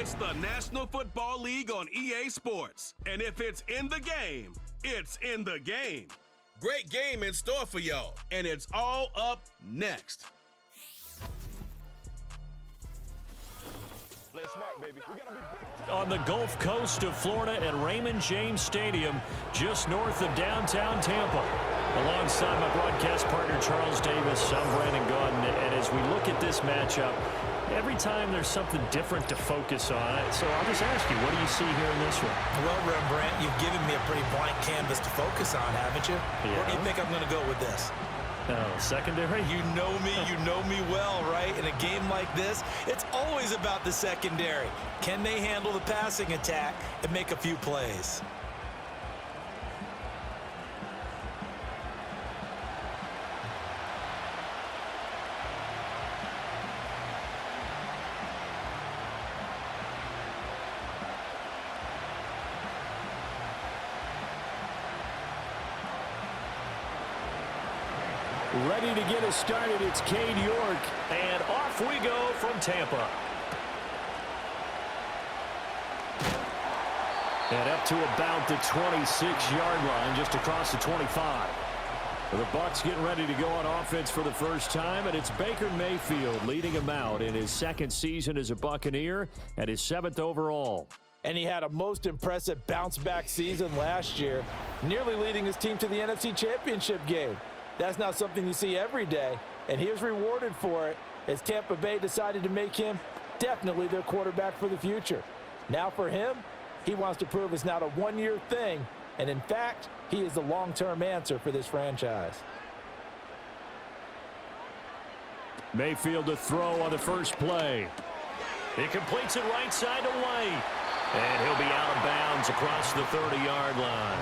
It's the National Football League on EA Sports. And if it's in the game, it's in the game. Great game in store for y'all. And it's all up next. On the Gulf Coast of Florida at Raymond James Stadium, just north of downtown Tampa. Alongside my broadcast partner, Charles Davis, I'm Brandon Gaudin. And as we look at this matchup, every time there's something different to focus on. So I'll just ask you, what do you see here in this one? Well, Rembrandt, you've given me a pretty blank canvas to focus on, haven't you? Yeah. Where do you think I'm going to go with this? Oh, secondary? You know me well, right? In a game like this, it's always about the secondary. Can they handle the passing attack and make a few plays? Ready to get us started, it's Cade York, and off we go from Tampa. And up to about the 26-yard line, just across the 25. The Bucs getting ready to go on offense for the first time, and it's Baker Mayfield leading him out in his second season as a Buccaneer and his 7th overall. And he had a most impressive bounce-back season last year, nearly leading his team to the NFC Championship game. That's not something you see every day, and he was rewarded for it as Tampa Bay decided to make him definitely their quarterback for the future. Now for him, he wants to prove it's not a one-year thing, and in fact, he is the long-term answer for this franchise. Mayfield to throw on the first play. He completes it right side to White, and he'll be out of bounds across the 30-yard line.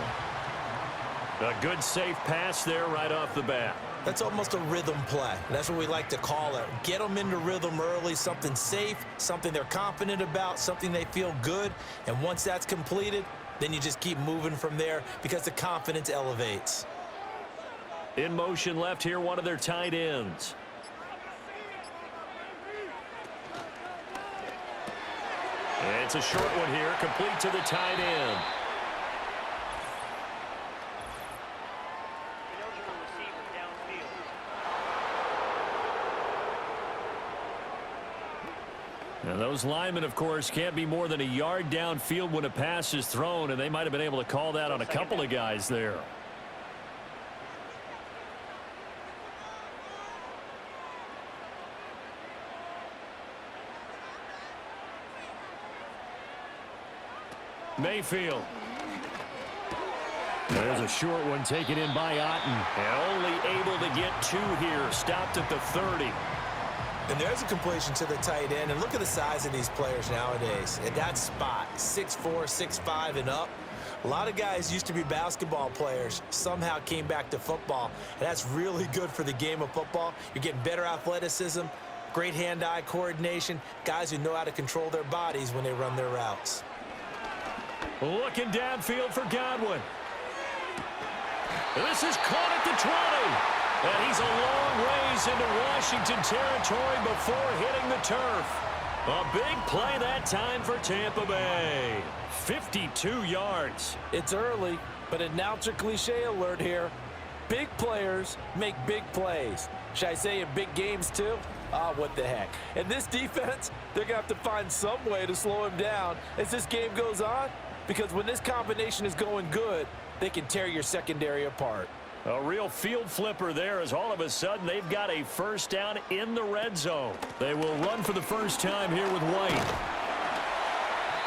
A good safe pass there right off the bat. That's almost a rhythm play. That's what we like to call it. Get them into rhythm early, something safe, something they're confident about, something they feel good. And once that's completed, then you just keep moving from there because the confidence elevates. In motion left here, one of their tight ends. And it's a short one here, complete to the tight end. Now those linemen, of course, can't be more than a yard downfield when a pass is thrown, and they might have been able to call that on a couple of guys there. Mayfield. There's a short one taken in by Otten. And only able to get 2 here. Stopped at the 30. And there's a completion to the tight end. And look at the size of these players nowadays. At that spot, 6'4", 6'5", and up. A lot of guys used to be basketball players, somehow came back to football. And that's really good for the game of football. You're getting better athleticism, great hand-eye coordination, guys who know how to control their bodies when they run their routes. Looking downfield for Godwin. This is caught at the 20. And he's a long ways into Washington territory before hitting the turf. A big play that time for Tampa Bay. 52 yards. It's early, but announcer cliche alert here. Big players make big plays. Should I say in big games too? What the heck. And this defense, they're going to have to find some way to slow him down as this game goes on. Because when this combination is going good, they can tear your secondary apart. A real field flipper there as all of a sudden they've got a first down in the red zone. They will run for the first time here with White.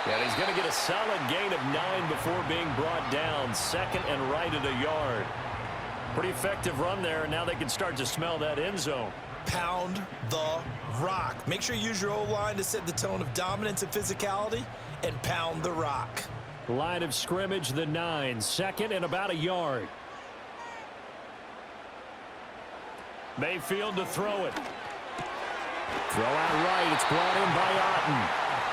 And he's going to get a solid gain of 9 before being brought down. Second and right at a yard. Pretty effective run there. Now they can start to smell that end zone. Pound the rock. Make sure you use your O-line to set the tone of dominance and physicality, and pound the rock. Line of scrimmage, the 9. Second and about a yard. Mayfield to throw it. Throw out right. It's brought in by Otten.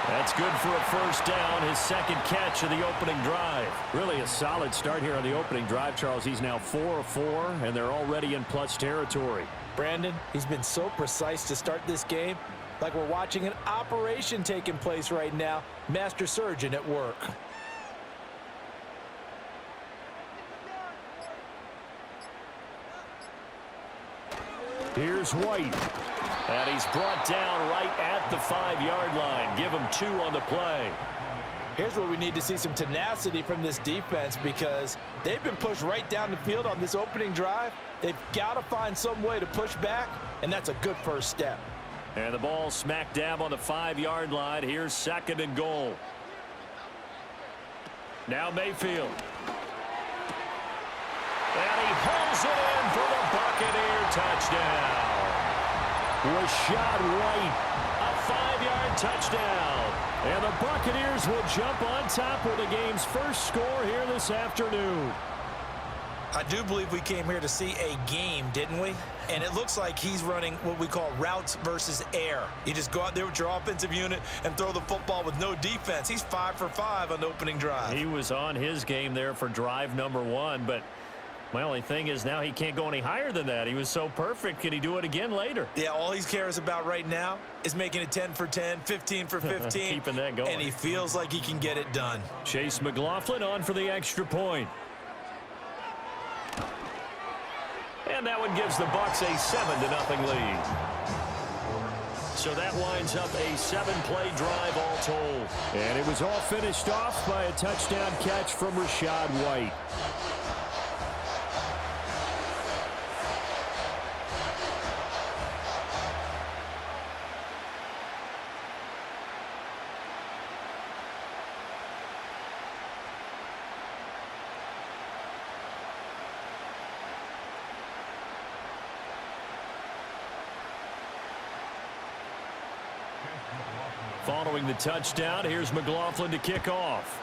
That's good for a first down, his second catch of the opening drive. Really a solid start here on the opening drive, Charles. He's now 4 of 4, and they're already in plus territory. Brandon, he's been so precise to start this game. like we're watching an operation taking place right now. Master surgeon at work. Here's White. And he's brought down right at the 5-yard line. Give him 2 on the play. Here's where we need to see some tenacity from this defense because they've been pushed right down the field on this opening drive. They've got to find some way to push back, and that's a good first step. And the ball smack dab on the 5-yard line. Here's 2nd and goal. Now Mayfield. And he pulls it in for the Buccaneer touchdown. Rashad White, a 5-yard touchdown. And the Buccaneers will jump on top with the game's first score here this afternoon. I do believe we came here to see a game, didn't we? And it looks like he's running what we call routes versus air. You just go out there with your offensive unit and throw the football with no defense. He's 5 for 5 on the opening drive. He was on his game there for drive number 1, but my only thing is now he can't go any higher than that. He was so perfect. Can he do it again later? Yeah, all he cares about right now is making it 10 for 10, 15 for 15. Keeping that going. And he feels like he can get it done. Chase McLaughlin on for the extra point. And that one gives the Bucs a 7-0 lead. So that winds up a 7-play drive all told. And it was all finished off by a touchdown catch from Rashad White. Following the touchdown, here's McLaughlin to kick off.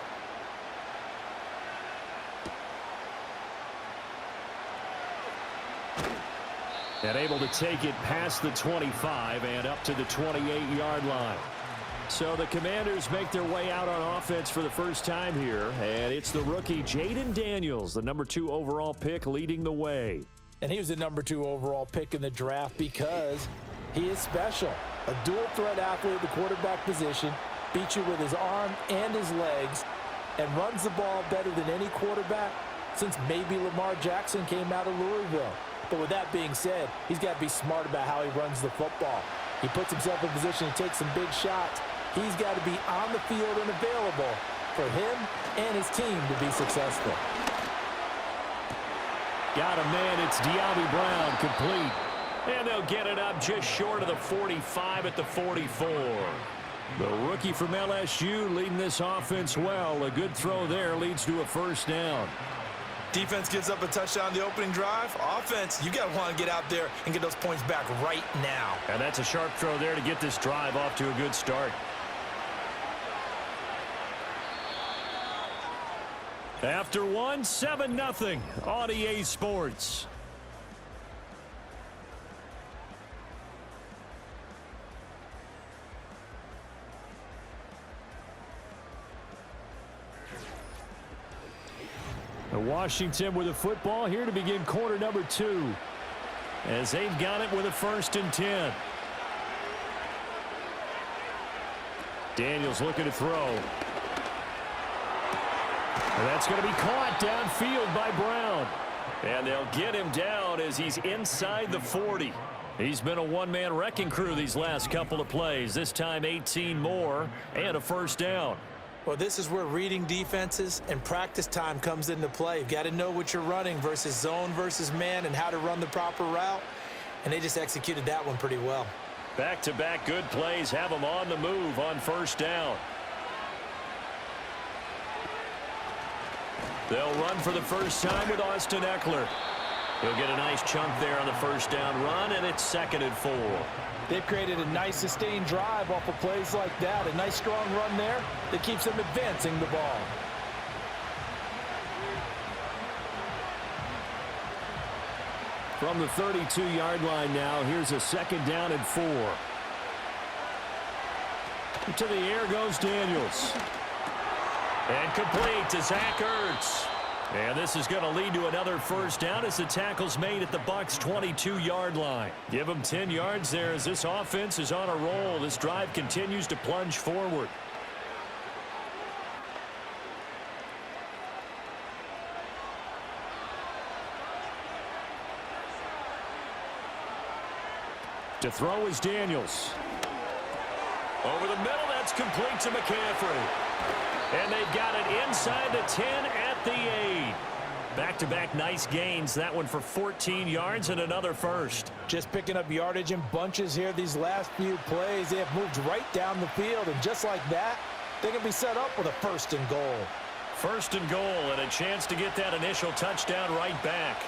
And able to take it past the 25 and up to the 28-yard line. So the Commanders make their way out on offense for the first time here. And it's the rookie Jaden Daniels, the number 2 overall pick, leading the way. And he was the number 2 overall pick in the draft because he is special. A dual-threat athlete at the quarterback position, beats you with his arm and his legs, and runs the ball better than any quarterback since maybe Lamar Jackson came out of Louisville. But with that being said, he's got to be smart about how he runs the football. He puts himself in position to take some big shots. He's got to be on the field and available for him and his team to be successful. Got a man, it's De'Ami Brown, complete. And they'll get it up just short of the 45 at the 44. The rookie from LSU leading this offense well. A good throw there leads to a first down. Defense gives up a touchdown on the opening drive. Offense, you got to want to get out there and get those points back right now. And that's a sharp throw there to get this drive off to a good start. After 7-0 on EA Sports. Washington with the football here to begin quarter number 2. As they've got it with a 1st and 10. Daniels looking to throw. And that's going to be caught downfield by Brown. And they'll get him down as he's inside the 40. He's been a one-man wrecking crew these last couple of plays. This time 18 more and a first down. Well, this is where reading defenses and practice time comes into play. You've got to know what you're running versus zone versus man and how to run the proper route. And they just executed that one pretty well. Back-to-back good plays have them on the move on first down. They'll run for the first time with Austin Eckler. He'll get a nice chunk there on the first down run, and it's 2nd and 4. They've created a nice sustained drive off of plays like that. A nice strong run there that keeps them advancing the ball. From the 32-yard line now, here's a 2nd down and 4. To the air goes Daniels. And complete to Zach Ertz. And this is going to lead to another first down as the tackle's made at the Bucs' 22-yard line. Give them 10 yards there as this offense is on a roll. This drive continues to plunge forward. To throw is Daniels. Over the middle, that's complete to McCaffrey. And they've got it inside the 10 at the 8. Back-to-back nice gains. That one for 14 yards and another first. Just picking up yardage in bunches here these last few plays. They have moved right down the field, and just like that, they can be set up with a first and goal. First and goal, and a chance to get that initial touchdown right back.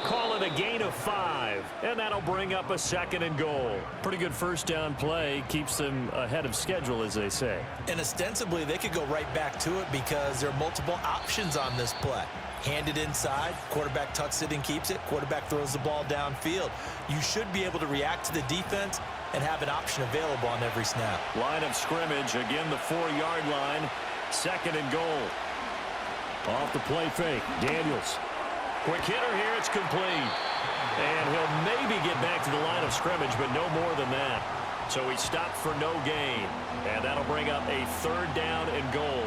Call it a gain of 5, and that'll bring up a second and goal. Pretty good first down play. Keeps them ahead of schedule, as they say. And ostensibly, they could go right back to it because there are multiple options on this play. Hand it inside, quarterback tucks it and keeps it, quarterback throws the ball downfield. You should be able to react to the defense and have an option available on every snap. Line of scrimmage, again the 4-yard line. Second and goal. Off the play fake, Daniels. Quick hitter here, it's complete. And he'll maybe get back to the line of scrimmage, but no more than that. So he stopped for no gain. And that'll bring up a third down and goal.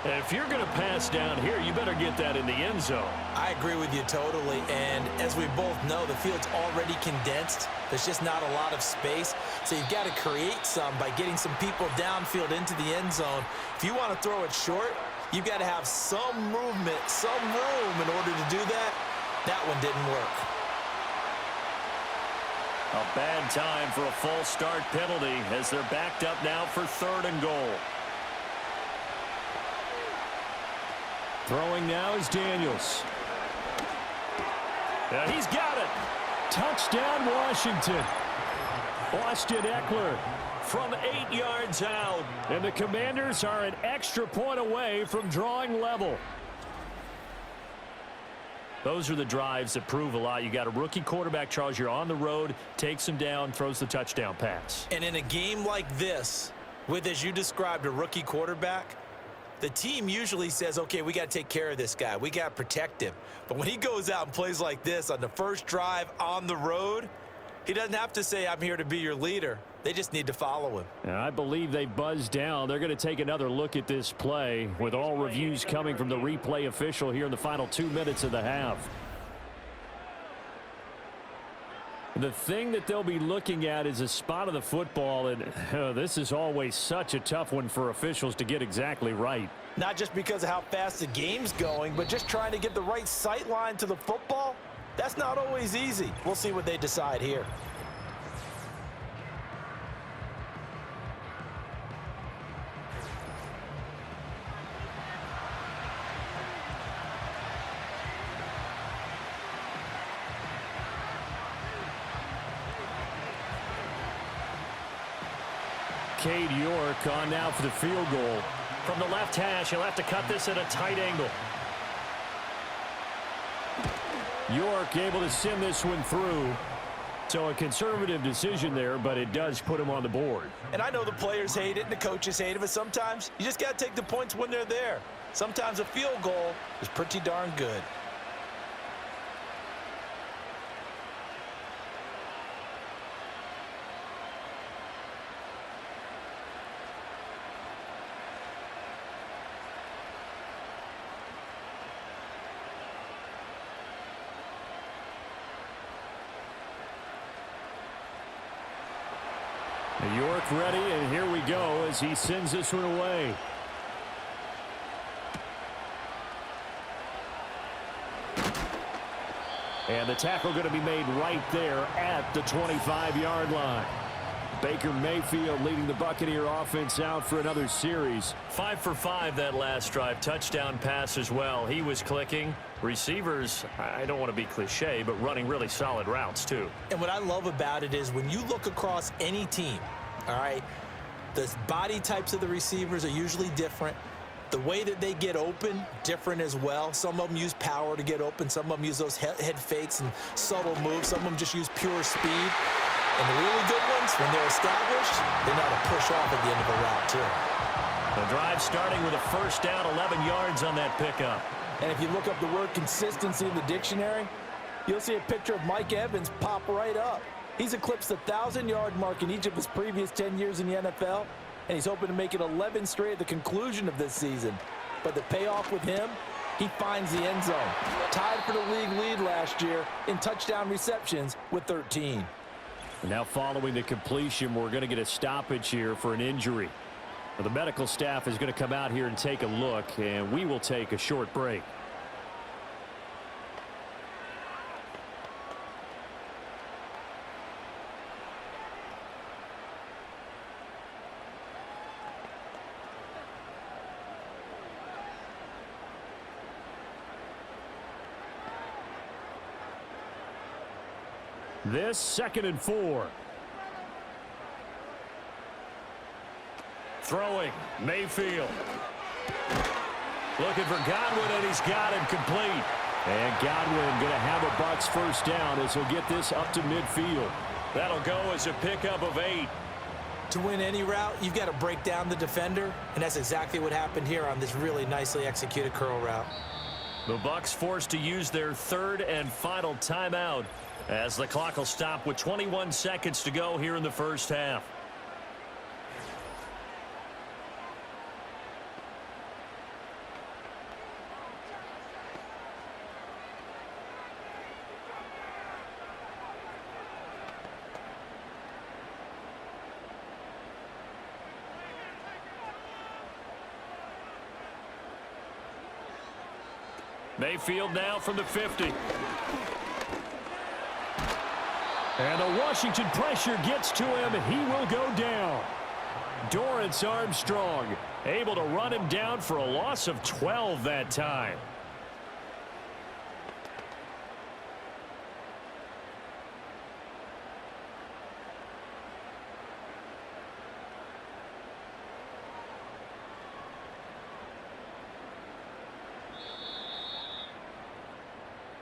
And if you're going to pass down here, you better get that in the end zone. I agree with you totally. And as we both know, the field's already condensed. There's just not a lot of space. So you've got to create some by getting some people downfield into the end zone. If you want to throw it short, you've got to have some movement, some room in order to do that. That one didn't work. A bad time for a false start penalty as they're backed up now for third and goal. Throwing now is Daniels. And he's got it. Touchdown, Washington. Austin Eckler from 8 yards out. And the Commanders are an extra point away from drawing level. Those are the drives that prove a lot. You got a rookie quarterback, Charles. You're on the road, takes him down, throws the touchdown pass. And in a game like this, with, as you described, a rookie quarterback, the team usually says, okay, we got to take care of this guy. We got to protect him. But when he goes out and plays like this on the first drive on the road, he doesn't have to say, I'm here to be your leader. They just need to follow him. And I believe they buzzed down. They're going to take another look at this play with all reviews coming from the replay official here in the final 2 minutes of the half. The thing that they'll be looking at is a spot of the football, and this is always such a tough one for officials to get exactly right. Not just because of how fast the game's going, but just trying to get the right sight line to the football. That's not always easy. We'll see what they decide here. Cade York on now for the field goal. From the left hash, he'll have to cut this at a tight angle. York able to send this one through. So a conservative decision there, but it does put him on the board. And I know the players hate it and the coaches hate it, but sometimes you just got to take the points when they're there. Sometimes a field goal is pretty darn good. York ready, and here we go as he sends this one away. And the tackle going to be made right there at the 25-yard line. Baker Mayfield leading the Buccaneer offense out for another series. 5 for 5 that last drive. Touchdown pass as well. He was clicking. Receivers, I don't want to be cliche, but running really solid routes too. And what I love about it is when you look across any team, all right, the body types of the receivers are usually different. The way that they get open, different as well. Some of them use power to get open. Some of them use those head fakes and subtle moves. Some of them just use pure speed. And the really good ones, when they're established, they know how to push off at the end of a route, too. The drive starting with a first down, 11 yards on that pickup. And if you look up the word consistency in the dictionary, you'll see a picture of Mike Evans pop right up. He's eclipsed the 1,000-yard mark in each of his previous 10 years in the NFL, and he's hoping to make it 11 straight at the conclusion of this season. But the payoff with him, he finds the end zone. Tied for the league lead last year in touchdown receptions with 13. Now following the completion, we're going to get a stoppage here for an injury. The medical staff is going to come out here and take a look, and we will take a short break. This 2nd and 4. Throwing, Mayfield. Looking for Godwin, and he's got him complete. And Godwin going to have a Bucs first down as he'll get this up to midfield. That'll go as a pickup of 8. To win any route, you've got to break down the defender, and that's exactly what happened here on this really nicely executed curl route. The Bucs forced to use their 3rd and final timeout as the clock will stop with 21 seconds to go here in the first half. Mayfield now from the 50. And the Washington pressure gets to him, and he will go down. Dorrance Armstrong able to run him down for a loss of 12 that time.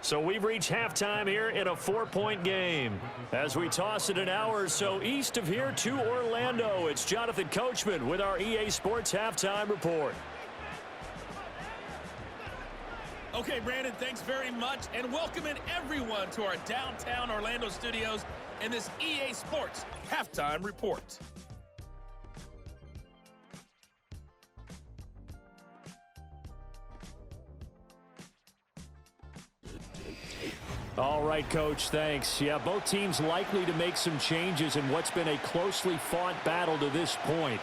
So we've reached halftime here in a 4-point game. As we toss it an hour or so east of here to Orlando, it's Jonathan Coachman with our EA Sports Halftime Report. Okay, Brandon, thanks very much, and welcoming everyone to our downtown Orlando studios in this EA Sports Halftime Report. All right, Coach, thanks. Yeah, both teams likely to make some changes in what's been a closely fought battle to this point.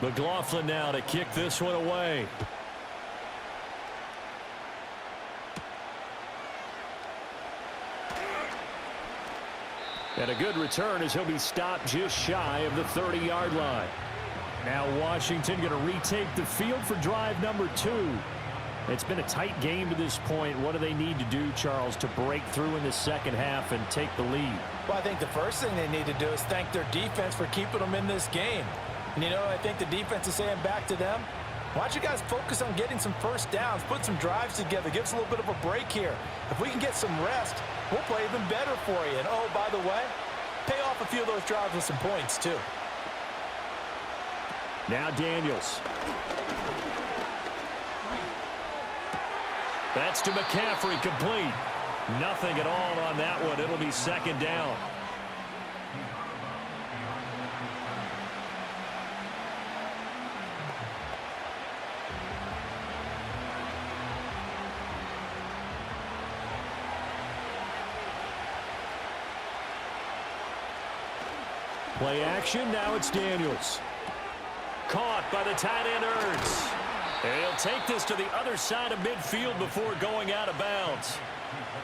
McLaughlin now to kick this one away. And a good return as he'll be stopped just shy of the 30-yard line. Now Washington going to retake the field for drive number 2. It's been a tight game to this point. What do they need to do, Charles, to break through in the second half and take the lead? Well, I think the first thing they need to do is thank their defense for keeping them in this game. And, you know, I think the defense is saying back to them, why don't you guys focus on getting some first downs, put some drives together, give us a little bit of a break here. If we can get some rest, we'll play even better for you. And, oh, by the way, pay off a few of those drives with some points, too. Now Daniels. That's to McCaffrey, complete. Nothing at all on that one. It'll be second down. Play action, now it's Daniels. Caught by the tight end Ertz. And he'll take this to the other side of midfield before going out of bounds.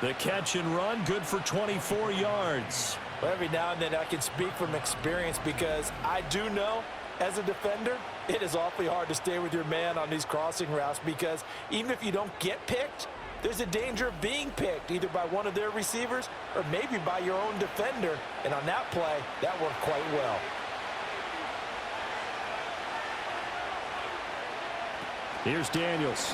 The catch and run, good for 24 yards. Well, every now and then I can speak from experience because I do know, as a defender, it is awfully hard to stay with your man on these crossing routes because even if you don't get picked, there's a danger of being picked either by one of their receivers or maybe by your own defender. And on that play, that worked quite well. Here's Daniels.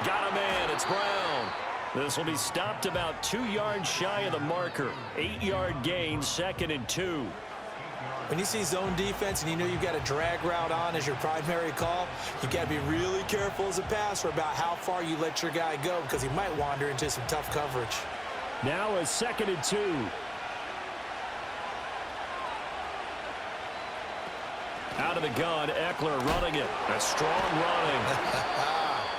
Got a man. It's Brown. This will be stopped about 2 yards shy of the marker. 8-yard gain, 2nd and 2. When you see zone defense and you know you've got a drag route on as your primary call, you've got to be really careful as a passer about how far you let your guy go because he might wander into some tough coverage. Now a 2nd and 2. Out of the gun, Eckler running it. A strong running.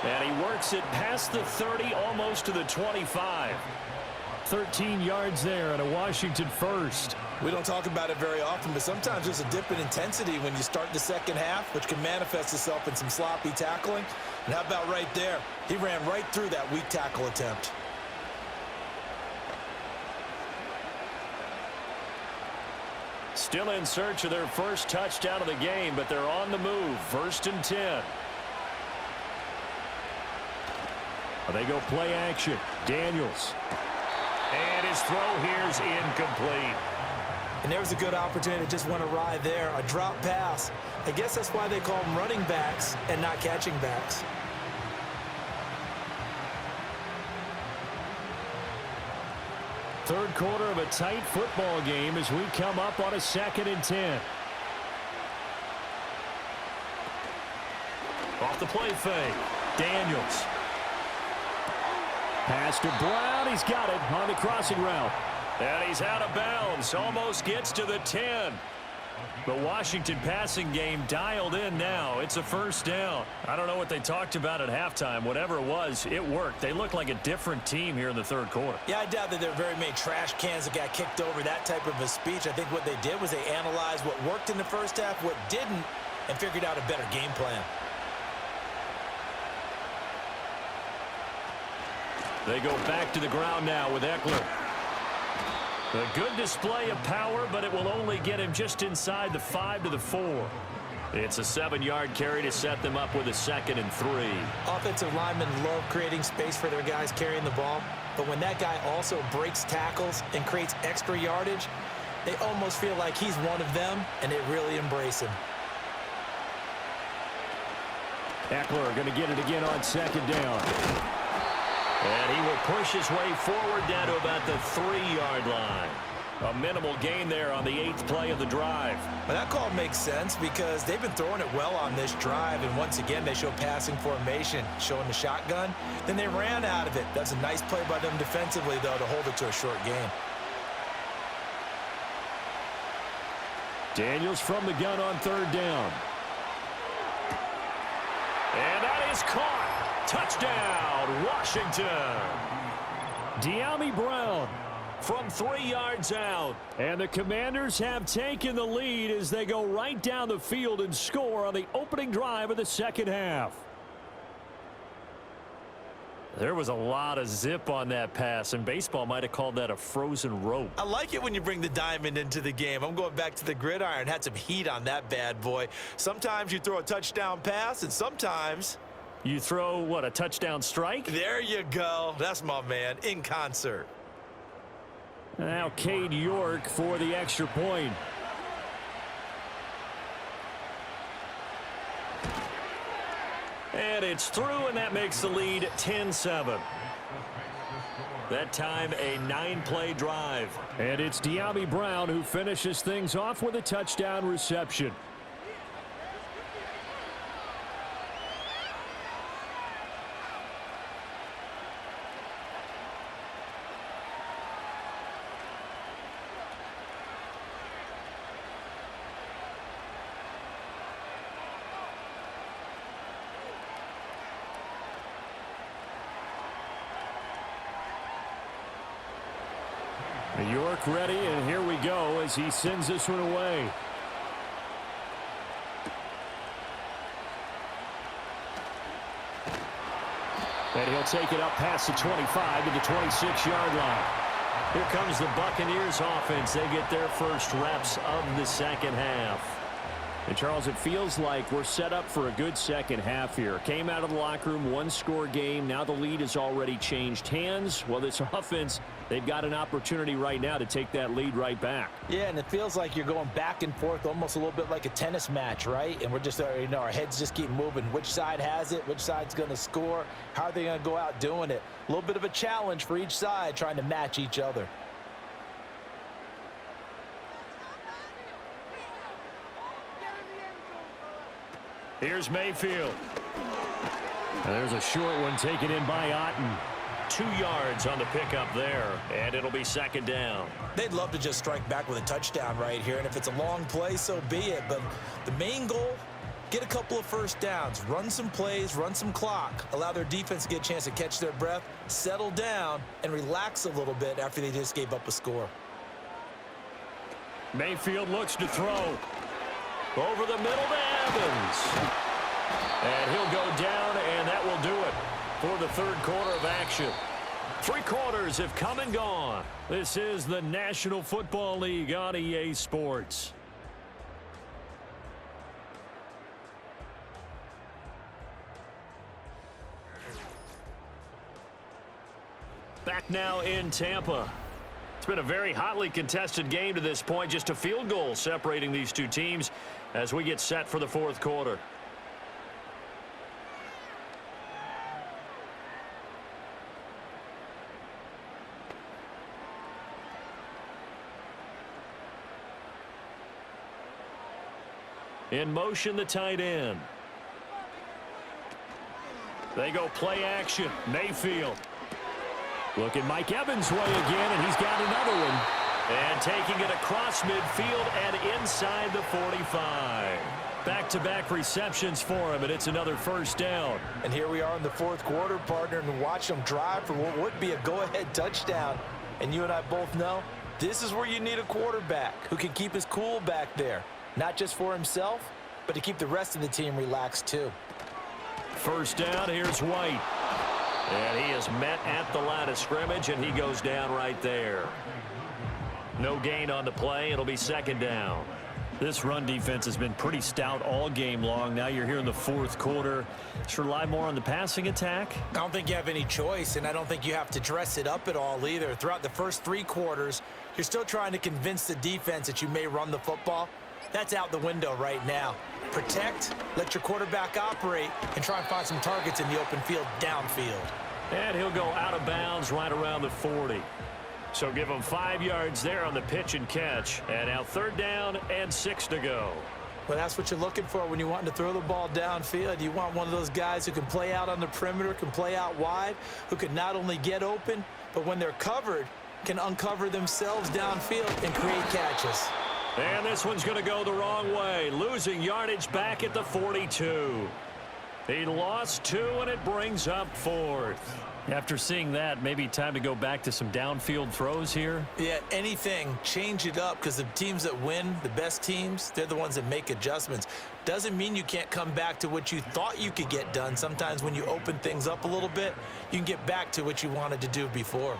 And he works it past the 30, almost to the 25. 13 yards there and a Washington first. We don't talk about it very often, but sometimes there's a dip in intensity when you start the second half, which can manifest itself in some sloppy tackling. And how about right there? He ran right through that weak tackle attempt. Still in search of their first touchdown of the game, but they're on the move. 1st and 10. They go play action. Daniels. And his throw here's incomplete. And there was a good opportunity to just went awry there. A drop pass. I guess that's why they call them running backs and not catching backs. Third quarter of a tight football game as we come up on a 2nd and 10. Off the play fake. Daniels. Pass to Brown. He's got it on the crossing route. And he's out of bounds. Almost gets to the 10. The Washington passing game dialed in now. It's a 1st down. I don't know what they talked about at halftime. Whatever it was, it worked. They look like a different team here in the 3rd quarter. Yeah, I doubt that there are very many trash cans that got kicked over, that type of a speech. I think what they did was they analyzed what worked in the first half, what didn't, and figured out a better game plan. They go back to the ground now with Eckler. A good display of power, but it will only get him just inside the 5 to the 4. It's a 7-yard carry to set them up with a 2nd and 3. Offensive linemen love creating space for their guys carrying the ball, but when that guy also breaks tackles and creates extra yardage, they almost feel like he's one of them, and they really embrace him. Eckler going to get it again on 2nd down. And he will push his way forward down to about the 3-yard line. A minimal gain there on the 8th play of the drive. Well, that call makes sense because they've been throwing it well on this drive, and once again they show passing formation, showing the shotgun. Then they ran out of it. That's a nice play by them defensively, though, to hold it to a short game. Daniels from the gun on 3rd down. And that is caught. Touchdown, Washington. De'Ami Brown from 3 yards out. And the Commanders have taken the lead as they go right down the field and score on the opening drive of the 2nd half. There was a lot of zip on that pass, and baseball might have called that a frozen rope. I like it when you bring the diamond into the game. I'm going back to the gridiron. Had some heat on that bad boy. Sometimes you throw a touchdown pass, and sometimes you throw, what, a touchdown strike? There you go. That's my man, in concert. Now Cade York for the extra point. And it's through, and that makes the lead 10-7. That time a 9-play drive. And it's De'Ami Brown who finishes things off with a touchdown reception. York ready, and here we go as he sends this one away. And he'll take it up past the 25 to the 26-yard line. Here comes the Buccaneers offense. They get their first reps of the 2nd half. And, Charles, it feels like we're set up for a good second half here. Came out of the locker room, one-score game. Now the lead has already changed hands. Well, this offense, they've got an opportunity right now to take that lead right back. Yeah, and it feels like you're going back and forth almost a little bit like a tennis match, right? And we're just, our heads just keep moving. Which side has it? Which side's going to score? How are they going to go out doing it? A little bit of a challenge for each side trying to match each other. Here's Mayfield. And there's a short one taken in by Otten. 2 yards on the pickup there, and it'll be second down. They'd love to just strike back with a touchdown right here, and if it's a long play, so be it. But the main goal, get a couple of first downs, run some plays, run some clock, allow their defense to get a chance to catch their breath, settle down, and relax a little bit after they just gave up a score. Mayfield looks to throw. Over the middle to Evans. And he'll go down, and that will do it for the third quarter of action. 3 quarters have come and gone. This is the National Football League on EA Sports. Back now in Tampa. It's been a very hotly contested game to this point. Just a field goal separating these two teams as we get set for the fourth quarter. In motion, the tight end. They go play action. Mayfield. Looking Mike Evans' way again, and he's got another one. And taking it across midfield and inside the 45. Back-to-back receptions for him, and it's another first down. And here we are in the fourth quarter, partner, and watch them drive for what would be a go-ahead touchdown. And you and I both know this is where you need a quarterback who can keep his cool back there. Not just for himself, but to keep the rest of the team relaxed too. First down, here's White. And he is met at the line of scrimmage, and he goes down right there. No gain on the play. It'll be second down. This run defense has been pretty stout all game long. Now you're here in the fourth quarter. Just rely more on the passing attack. I don't think you have any choice, and I don't think you have to dress it up at all either. Throughout the first 3 quarters, you're still trying to convince the defense that you may run the football. That's out the window right now. Protect, let your quarterback operate, and try and find some targets in the open field downfield. And he'll go out of bounds right around the 40. So give him 5 yards there on the pitch and catch. And now third down and 6 to go. Well, that's what you're looking for when you want to throw the ball downfield. You want one of those guys who can play out on the perimeter, can play out wide, who can not only get open, but when they're covered, can uncover themselves downfield and create catches. And this one's going to go the wrong way. Losing yardage back at the 42. He lost 2, and it brings up 4th. After seeing that, maybe time to go back to some downfield throws here. Yeah, anything. Change it up, because the teams that win, the best teams, they're the ones that make adjustments. Doesn't mean you can't come back to what you thought you could get done. Sometimes when you open things up a little bit, you can get back to what you wanted to do before.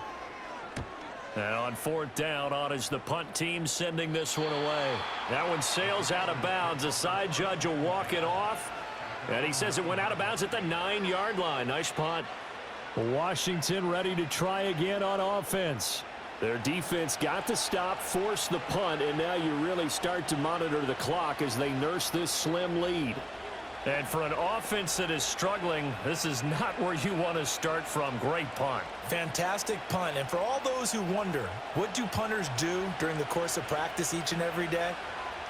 And on 4th down, on is the punt team sending this one away. That one sails out of bounds. The side judge will walk it off. And he says it went out of bounds at the 9-yard line. Nice punt. Washington ready to try again on offense. Their defense got the stop, forced the punt, and now you really start to monitor the clock as they nurse this slim lead. And for an offense that is struggling, this is not where you want to start from. Great punt. Fantastic punt. And for all those who wonder, what do punters do during the course of practice each and every day?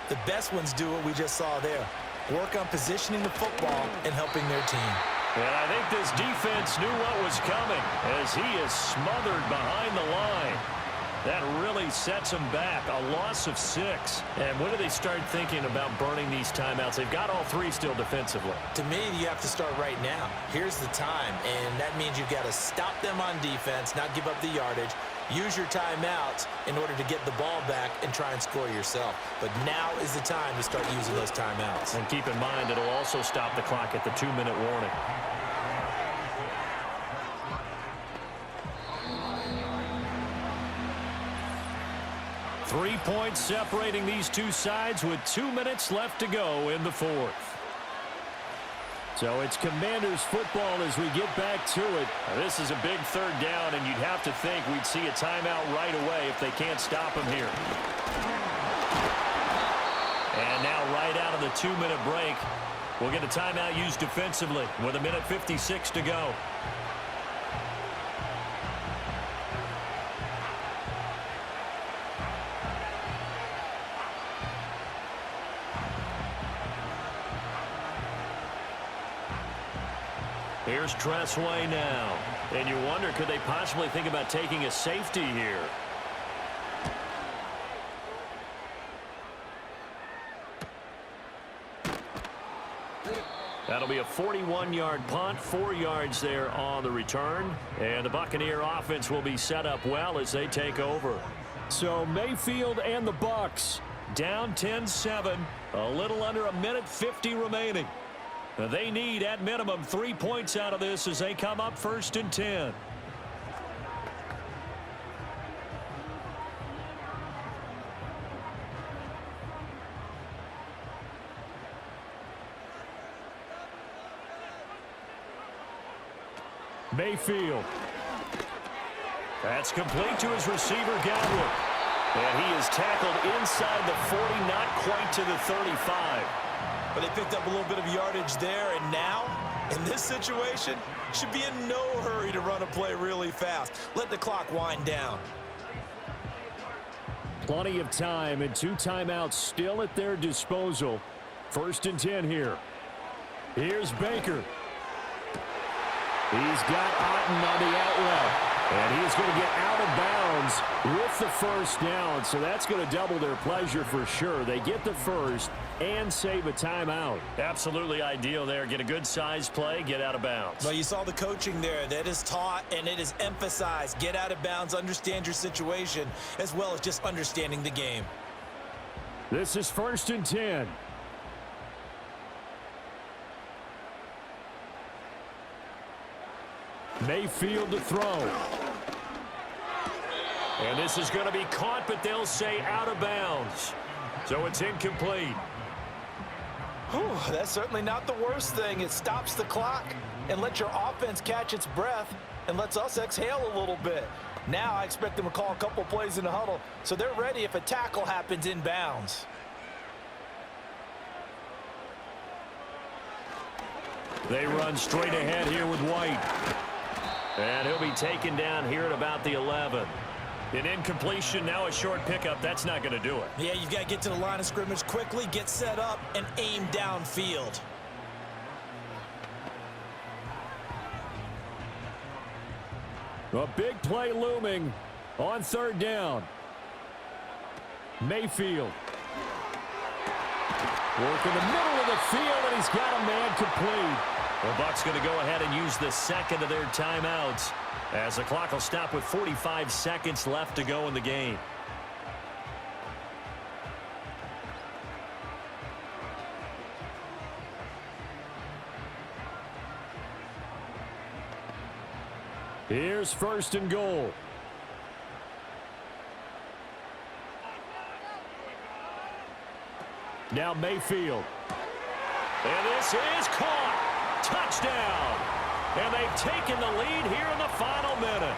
The best ones do what we just saw there. Work on positioning the football and helping their team. And I think this defense knew what was coming as he is smothered behind the line. That really sets them back. A loss of 6. And when do they start thinking about burning these timeouts? They've got all 3 still defensively. To me, you have to start right now. Here's the time, and that means you've got to stop them on defense, not give up the yardage. Use your timeouts in order to get the ball back and try and score yourself. But now is the time to start using those timeouts. And keep in mind, it'll also stop the clock at the 2-minute warning. 3 points separating these two sides with 2 minutes left to go in the fourth. So it's Commanders football as we get back to it. This is a big third down, and you'd have to think we'd see a timeout right away if they can't stop him here. And now right out of the 2-minute break, we'll get a timeout used defensively with 1:56 to go. Here's Tressway now. And you wonder, could they possibly think about taking a safety here? That'll be a 41-yard punt, 4 yards there on the return. And the Buccaneer offense will be set up well as they take over. So Mayfield and the Bucs down 10-7, a little under 1:50 remaining. They need, at minimum, 3 points out of this as they come up 1st and 10. Mayfield. That's complete to his receiver, Godwin. And he is tackled inside the 40, not quite to the 35. But they picked up a little bit of yardage there, and now, in this situation, should be in no hurry to run a play really fast. Let the clock wind down. Plenty of time and 2 timeouts still at their disposal. 1st and 10 here. Here's Baker. He's got Otten on the outlet. And he's going to get out of bounds with the first down. So that's going to double their pleasure for sure. They get the first and save a timeout. Absolutely ideal there. Get a good size play, get out of bounds. Well, you saw the coaching there. That is taught and it is emphasized. Get out of bounds, understand your situation, as well as just understanding the game. This is 1st and 10. Mayfield to throw. And this is going to be caught, but they'll say out of bounds. So it's incomplete. Whew, that's certainly not the worst thing. It stops the clock and lets your offense catch its breath and lets us exhale a little bit. Now I expect them to call a couple plays in the huddle so they're ready if a tackle happens in bounds. They run straight ahead here with White. And he'll be taken down here at about the 11. An incompletion, now a short pickup. That's not going to do it. Yeah, you've got to get to the line of scrimmage quickly, get set up, and aim downfield. A big play looming on 3rd down. Mayfield. Work in the middle of the field, and he's got a man complete. The Bucs going to go ahead and use the second of their timeouts as the clock will stop with 45 seconds left to go in the game. Here's 1st and goal. Now Mayfield. And this is caught. Touchdown. And they've taken the lead here in the final minute.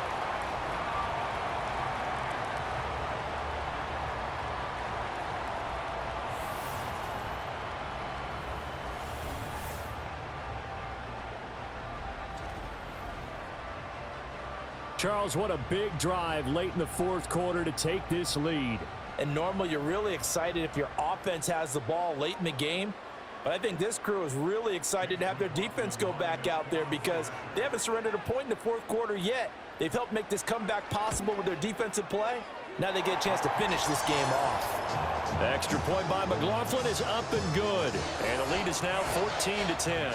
Charles, what a big drive late in the 4th quarter to take this lead. And normally you're really excited if your offense has the ball late in the game. But I think this crew is really excited to have their defense go back out there because they haven't surrendered a point in the 4th quarter yet. They've helped make this comeback possible with their defensive play. Now they get a chance to finish this game off. The extra point by McLaughlin is up and good. And the lead is now 14-10.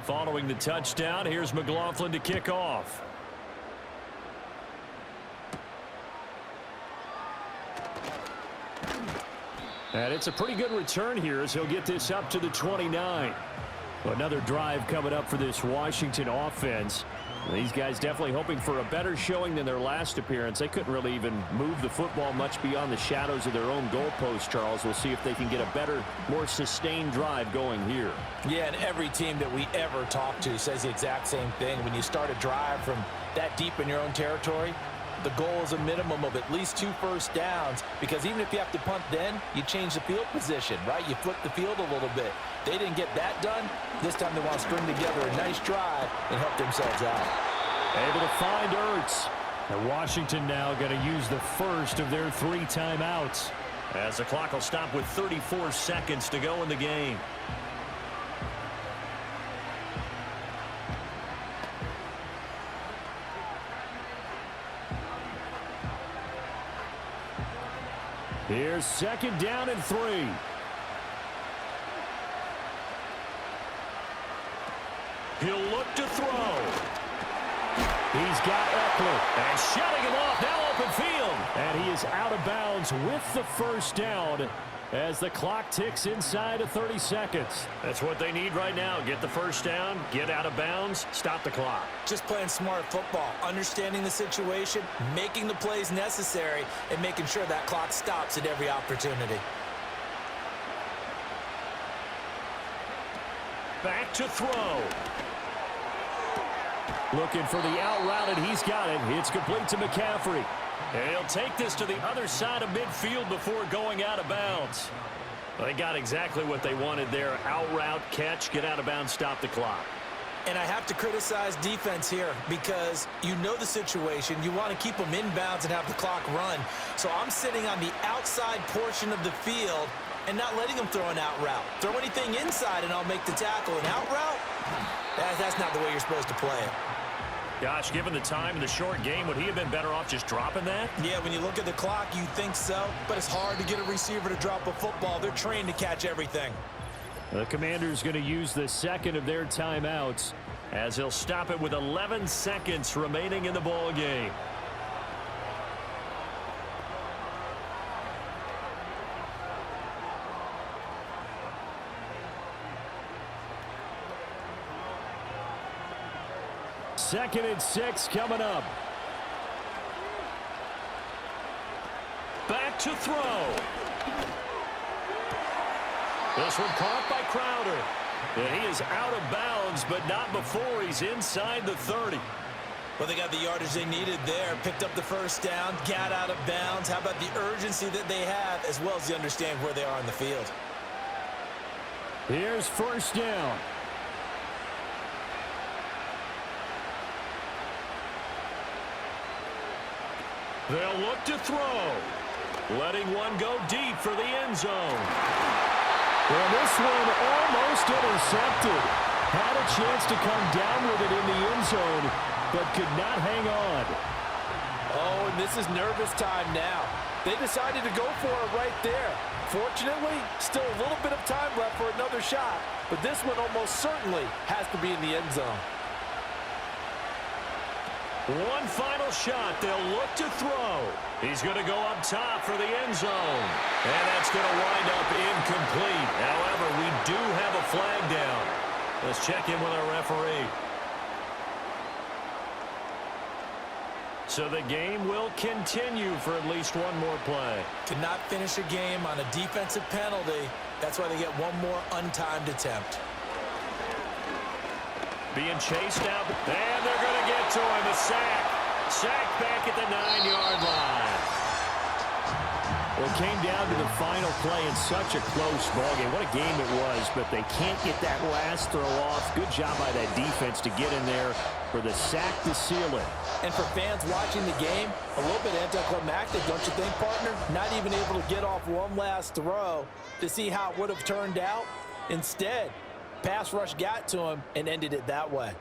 Following the touchdown, here's McLaughlin to kick off. And it's a pretty good return here as he'll get this up to the 29. Another drive coming up for this Washington offense. These guys definitely hoping for a better showing than their last appearance. They couldn't really even move the football much beyond the shadows of their own goalpost, Charles. We'll see if they can get a better, more sustained drive going here. Yeah, and every team that we ever talk to says the exact same thing. When you start a drive from that deep in your own territory, the goal is a minimum of at least 2 first downs, because even if you have to punt then, you change the field position, right? You flip the field a little bit. They didn't get that done. This time they want to string together a nice drive and help themselves out. Able to find Ertz. And Washington now going to use the first of their 3 timeouts, as the clock will stop with 34 seconds to go in the game. Here's 2nd down and 3. He'll look to throw. He's got Eckler. And shutting him off, now open field. And he is out of bounds with the first down as the clock ticks inside of 30 seconds. That's what they need right now. Get the first down, get out of bounds, stop the clock. Just playing smart football, understanding the situation, making the plays necessary, and making sure that clock stops at every opportunity. Back to throw. Looking for the out route, and he's got it. It's complete to McCaffrey. And he'll take this to the other side of midfield before going out of bounds. They got exactly what they wanted there. Out route, catch, get out of bounds, stop the clock. And I have to criticize defense here because you know the situation. You want to keep them inbounds and have the clock run. So I'm sitting on the outside portion of the field and not letting them throw an out route. Throw anything inside and I'll make the tackle. An out route? That's not the way you're supposed to play it. Gosh, given the time in the short game, would he have been better off just dropping that? Yeah, when you look at the clock, you think so. But it's hard to get a receiver to drop a football. They're trained to catch everything. The Commanders going to use the 2nd of their timeouts as he'll stop it with 11 seconds remaining in the ball game. Second and 6 coming up. Back to throw. This one caught by Crowder. And he is out of bounds, but not before he's inside the 30. Well, they got the yardage they needed there. Picked up the first down, got out of bounds. How about the urgency that they have, as well as the understanding where they are on the field. Here's 1st down. They'll look to throw. Letting one go deep for the end zone. And this one almost intercepted. Had a chance to come down with it in the end zone, but could not hang on. Oh, and this is nervous time now. They decided to go for it right there. Fortunately, still a little bit of time left for another shot, but this one almost certainly has to be in the end zone. One final shot. They'll look to throw. He's going to go up top for the end zone. And that's going to wind up incomplete. However, we do have a flag down. Let's check in with our referee. So the game will continue for at least one more play. Cannot finish a game on a defensive penalty. That's why they get one more untimed attempt. Being chased out, and they're going to get to him. A sack. Sack back at the 9-yard line. Well, it came down to the final play in such a close ballgame. What a game it was, but they can't get that last throw off. Good job by that defense to get in there for the sack to seal it. And for fans watching the game, a little bit anticlimactic, don't you think, partner? Not even able to get off one last throw to see how it would have turned out. Instead, pass rush got to him and ended it that way.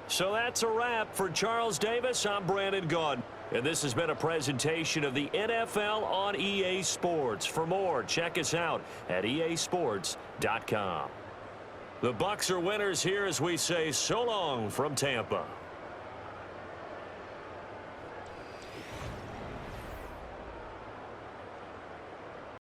So that's a wrap for Charles Davis. I'm Brandon Gunn. And this has been a presentation of the NFL on EA Sports. For more, check us out at easports.com. The Bucs are winners here as we say so long from Tampa.